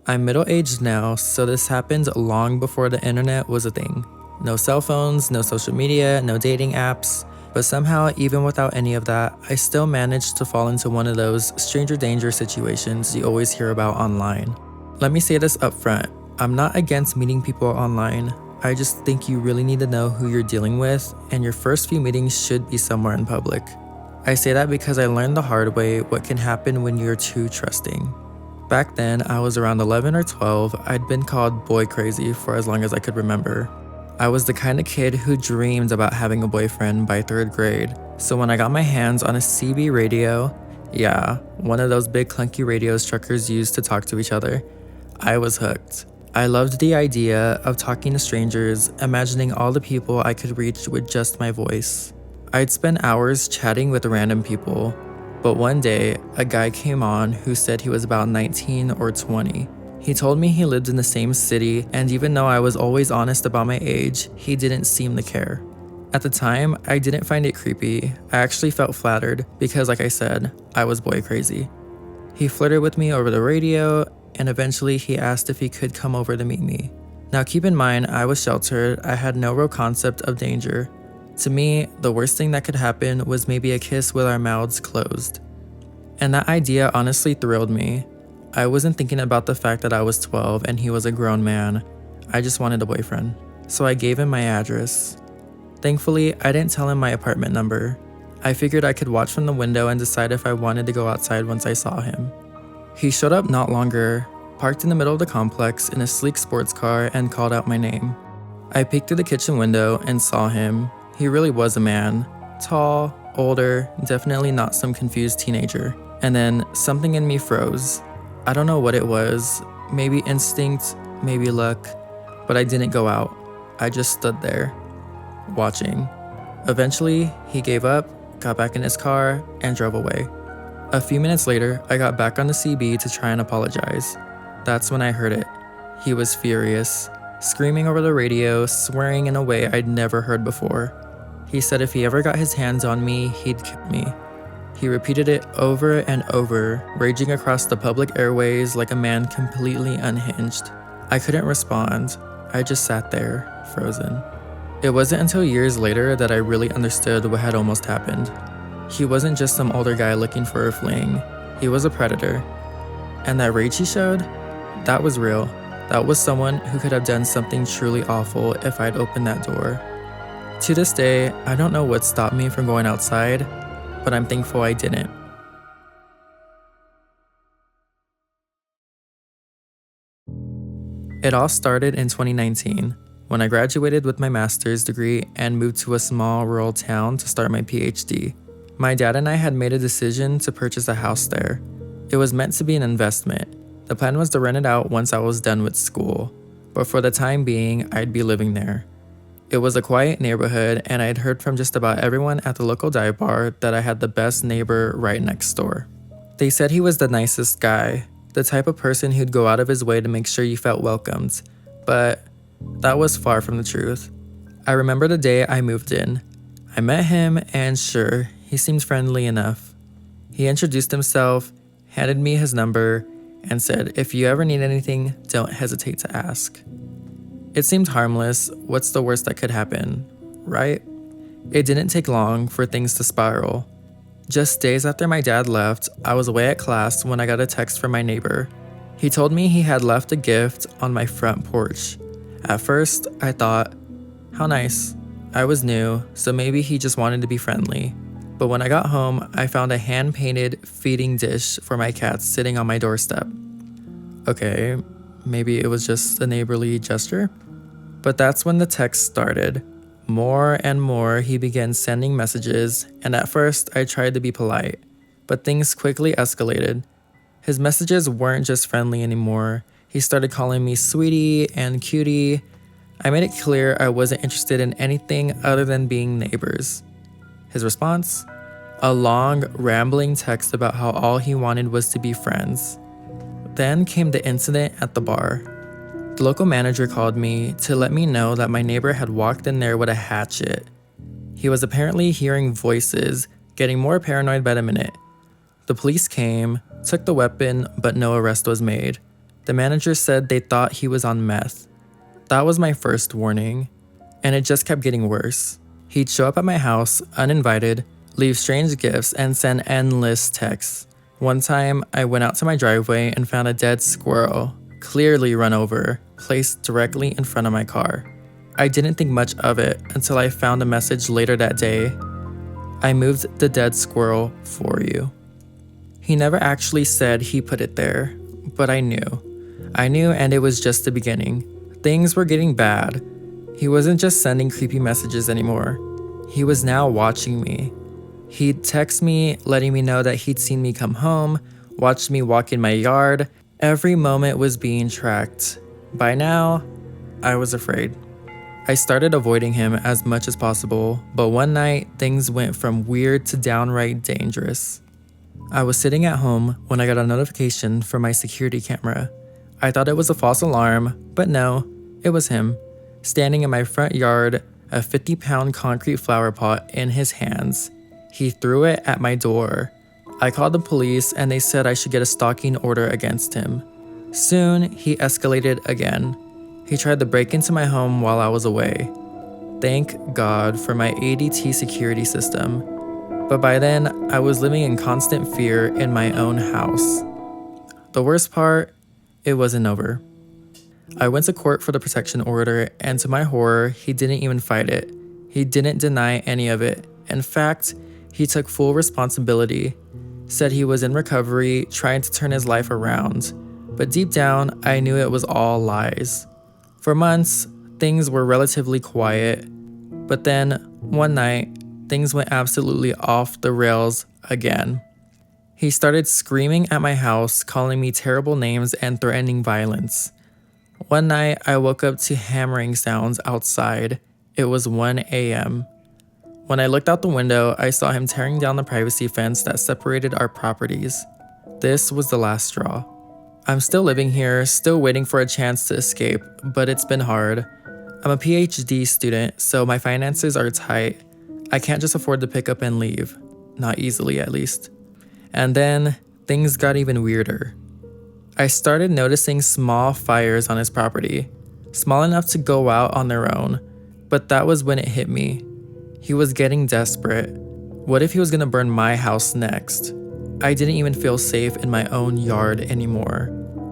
I'm middle-aged now, so this happened long before the internet was a thing. No cell phones, no social media, no dating apps. But somehow, even without any of that, I still managed to fall into one of those stranger danger situations you always hear about online. Let me say this up front. I'm not against meeting people online. I just think you really need to know who you're dealing with, and your first few meetings should be somewhere in public. I say that because I learned the hard way what can happen when you're too trusting. Back then, I was around 11 or 12. I'd been called boy crazy for as long as I could remember. I was the kind of kid who dreamed about having a boyfriend by 3rd grade. So when I got my hands on a CB radio, yeah, one of those big clunky radios truckers use to talk to each other, I was hooked. I loved the idea of talking to strangers, imagining all the people I could reach with just my voice. I'd spend hours chatting with random people, but one day, a guy came on who said he was about 19 or 20. He told me he lived in the same city, and even though I was always honest about my age, he didn't seem to care. At the time, I didn't find it creepy. I actually felt flattered because, like I said, I was boy crazy. He flirted with me over the radio, and eventually he asked if he could come over to meet me. Now keep in mind, I was sheltered. I had no real concept of danger. To me, the worst thing that could happen was maybe a kiss with our mouths closed. And that idea honestly thrilled me. I wasn't thinking about the fact that I was 12 and he was a grown man. I just wanted a boyfriend. So I gave him my address. Thankfully, I didn't tell him my apartment number. I figured I could watch from the window and decide if I wanted to go outside once I saw him. He showed up not longer, parked in the middle of the complex in a sleek sports car, and called out my name. I peeked through the kitchen window and saw him. He really was a man. Tall, older, definitely not some confused teenager. And then something in me froze. I don't know what it was, maybe instinct, maybe luck, but I didn't go out. I just stood there, watching. Eventually, he gave up, got back in his car, and drove away. A few minutes later, I got back on the CB to try and apologize. That's when I heard it. He was furious, screaming over the radio, swearing in a way I'd never heard before. He said if he ever got his hands on me, he'd kill me. He repeated it over and over, raging across the public airways like a man completely unhinged. I couldn't respond. I just sat there, frozen. It wasn't until years later that I really understood what had almost happened. He wasn't just some older guy looking for a fling. He was a predator. And that rage he showed, that was real. That was someone who could have done something truly awful if I'd opened that door. To this day, I don't know what stopped me from going outside, but I'm thankful I didn't. It all started in 2019, when I graduated with my master's degree and moved to a small rural town to start my PhD. My dad and I had made a decision to purchase a house there. It was meant to be an investment. The plan was to rent it out once I was done with school, but for the time being, I'd be living there. It was a quiet neighborhood, and I'd heard from just about everyone at the local dive bar that I had the best neighbor right next door. They said he was the nicest guy, the type of person who'd go out of his way to make sure you felt welcomed, but that was far from the truth. I remember the day I moved in. I met him, and sure, he seemed friendly enough. He introduced himself, handed me his number, and said, if you ever need anything, don't hesitate to ask. It seemed harmless. What's the worst that could happen, right? It didn't take long for things to spiral. Just days after my dad left, I was away at class when I got a text from my neighbor. He told me he had left a gift on my front porch. At first, I thought, how nice. I was new, so maybe he just wanted to be friendly. But when I got home, I found a hand-painted feeding dish for my cats sitting on my doorstep. Okay, maybe it was just a neighborly gesture? But that's when the text started. More and more, he began sending messages, and at first, I tried to be polite. But things quickly escalated. His messages weren't just friendly anymore. He started calling me sweetie and cutie. I made it clear I wasn't interested in anything other than being neighbors. His response? A long, rambling text about how all he wanted was to be friends. Then came the incident at the bar. The local manager called me to let me know that my neighbor had walked in there with a hatchet. He was apparently hearing voices, getting more paranoid by the minute. The police came, took the weapon, but no arrest was made. The manager said they thought he was on meth. That was my first warning, and it just kept getting worse. He'd show up at my house, uninvited, leave strange gifts, and send endless texts. One time, I went out to my driveway and found a dead squirrel, clearly run over, placed directly in front of my car. I didn't think much of it until I found a message later that day. I moved the dead squirrel for you. He never actually said he put it there, but I knew. I knew, and it was just the beginning. Things were getting bad. He wasn't just sending creepy messages anymore. He was now watching me. He'd text me, letting me know that he'd seen me come home, watched me walk in my yard. Every moment was being tracked. By now, I was afraid. I started avoiding him as much as possible, but one night, things went from weird to downright dangerous. I was sitting at home when I got a notification from my security camera. I thought it was a false alarm, but no, it was him, standing in my front yard, a 50-pound concrete flower pot in his hands. He threw it at my door. I called the police and they said I should get a stalking order against him. Soon, he escalated again. He tried to break into my home while I was away. Thank God for my ADT security system. But by then, I was living in constant fear in my own house. The worst part, it wasn't over. I went to court for the protection order, and to my horror, he didn't even fight it. He didn't deny any of it. In fact, he took full responsibility, said he was in recovery, trying to turn his life around. But deep down, I knew it was all lies. For months, things were relatively quiet. But then, one night, things went absolutely off the rails again. He started screaming at my house, calling me terrible names and threatening violence. One night, I woke up to hammering sounds outside. It was 1 a.m. When I looked out the window, I saw him tearing down the privacy fence that separated our properties. This was the last straw. I'm still living here, still waiting for a chance to escape, but it's been hard. I'm a PhD student, so my finances are tight. I can't just afford to pick up and leave. Not easily, at least. And then, things got even weirder. I started noticing small fires on his property, small enough to go out on their own, but that was when it hit me. He was getting desperate. What if he was gonna burn my house next? I didn't even feel safe in my own yard anymore.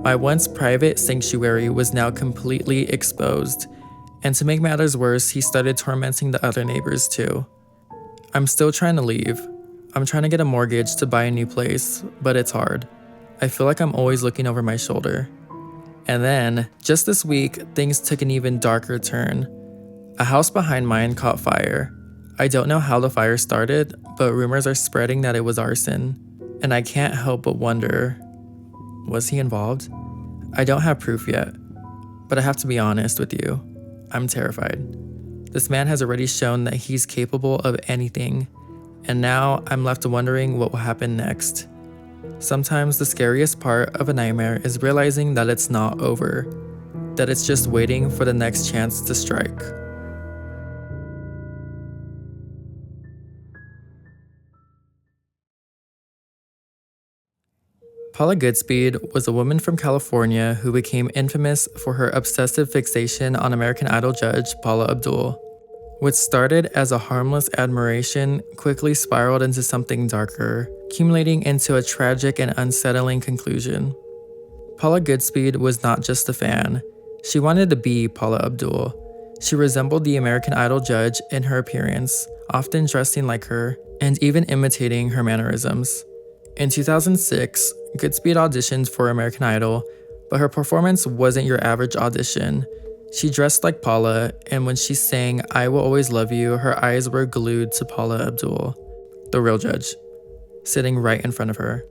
My once private sanctuary was now completely exposed, and to make matters worse, he started tormenting the other neighbors too. I'm still trying to leave. I'm trying to get a mortgage to buy a new place, but it's hard. I feel like I'm always looking over my shoulder. And then, just this week, things took an even darker turn. A house behind mine caught fire. I don't know how the fire started, but rumors are spreading that it was arson. And I can't help but wonder, was he involved? I don't have proof yet, but I have to be honest with you. I'm terrified. This man has already shown that he's capable of anything, and now I'm left wondering what will happen next. Sometimes the scariest part of a nightmare is realizing that it's not over, that it's just waiting for the next chance to strike. Paula Goodspeed was a woman from California who became infamous for her obsessive fixation on American Idol judge Paula Abdul. What started as a harmless admiration quickly spiraled into something darker, accumulating into a tragic and unsettling conclusion. Paula Goodspeed was not just a fan. She wanted to be Paula Abdul. She resembled the American Idol judge in her appearance, often dressing like her, and even imitating her mannerisms. In 2006, Goodspeed auditioned for American Idol, but her performance wasn't your average audition. She dressed like Paula, and when she sang "I Will Always Love You," her eyes were glued to Paula Abdul, the real judge, sitting right in front of her.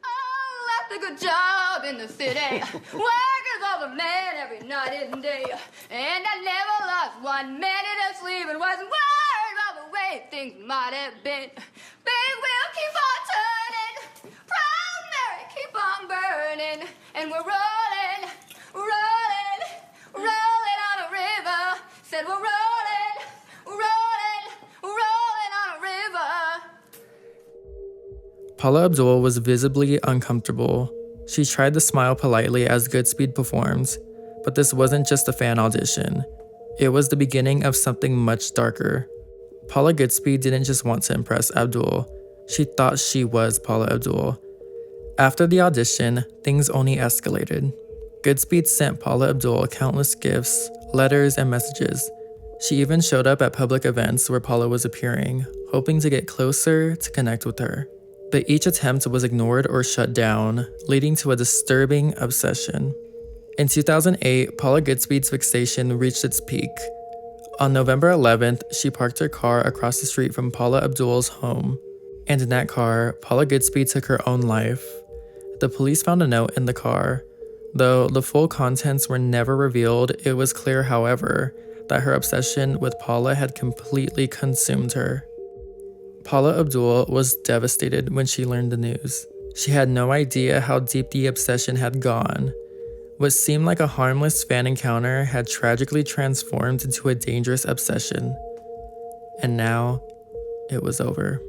Oh, left a good job in the city, working all the man every night and day, and I never lost 1 minute of sleep and wasn't worried about the way things might have been. Big wheel keep on turning, proud Mary keep on burning, and we're rolling, rolling, rolling on a river. Said we're rolling, rolling, rolling on a river. Paula Abdul was visibly uncomfortable. She tried to smile politely as Goodspeed performed, but this wasn't just a fan audition. It was the beginning of something much darker. Paula Goodspeed didn't just want to impress Abdul. She thought she was Paula Abdul. After the audition, things only escalated. Goodspeed sent Paula Abdul countless gifts, letters, and messages. She even showed up at public events where Paula was appearing, hoping to get closer to connect with her. But each attempt was ignored or shut down, leading to a disturbing obsession. In 2008, Paula Goodspeed's fixation reached its peak. On November 11th, she parked her car across the street from Paula Abdul's home. And in that car, Paula Goodspeed took her own life. The police found a note in the car. Though the full contents were never revealed, it was clear, however, that her obsession with Paula had completely consumed her. Paula Abdul was devastated when she learned the news. She had no idea how deep the obsession had gone. What seemed like a harmless fan encounter had tragically transformed into a dangerous obsession. And now, it was over.